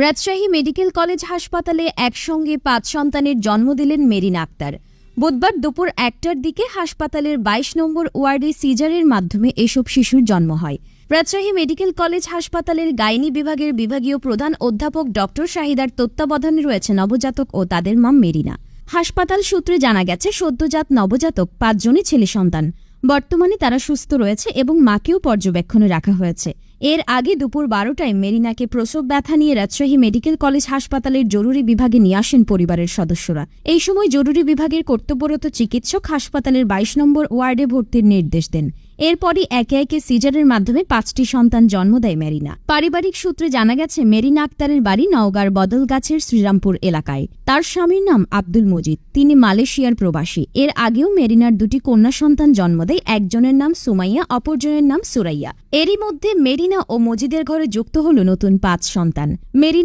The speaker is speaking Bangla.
রাজশাহী মেডিকেল কলেজ হাসপাতালে একসঙ্গে ৫ সন্তানের জন্ম দিলেন মেরিনা আক্তার। বুধবার দুপুর ১টার দিকে হাসপাতালের ২২ নম্বর ওয়ার্ডে সিজারের মাধ্যমে এসব শিশুর জন্ম হয়। রাজশাহী মেডিকেল কলেজ হাসপাতালের গাইনি বিভাগের বিভাগীয় প্রধান অধ্যাপক ডক্টর শাহিদার তত্ত্বাবধানে রয়েছে নবজাতক ও তাদের মা মেরিনা। হাসপাতাল সূত্রে জানা গেছে, সদ্যজাত নবজাতক ৫ জনই ছেলে সন্তান। বর্তমানে তারা সুস্থ রয়েছে এবং মাকেও পর্যবেক্ষণে রাখা হয়েছে। এর আগে দুপুর ১২টায় মেরিনাকে প্রসব ব্যথা নিয়ে রাজশাহী মেডিকেল কলেজ হাসপাতালের জরুরি বিভাগে নিয়ে আসেন পরিবারের সদস্যরা। এই সময় জরুরি বিভাগের কর্তব্যরত চিকিৎসক হাসপাতালের ২২ নম্বর ওয়ার্ডে ভর্তির নির্দেশ দেন। এরপরই একে একে সিজারের মাধ্যমে ৫টি সন্তান জন্ম দেয় মেরিনা। পারিবারিক সূত্রে জানা গেছে, মেরিনা আক্তারের বাড়ি নওগাঁর বদলগাছের শ্রীরামপুর এলাকায়। তার স্বামীর নাম আব্দুল মজিদ, তিনি মালয়েশিয়ার প্রবাসী। এর আগেও মেরিনার ২টি কন্যা সন্তান জন্ম দেয়, একজনের নাম সুমাইয়া, অপরজনের নাম সুরাইয়া। এরই মধ্যে মেরিনা ও মজিদের ঘরে যুক্ত হল নতুন ৫ সন্তান। মেরিনা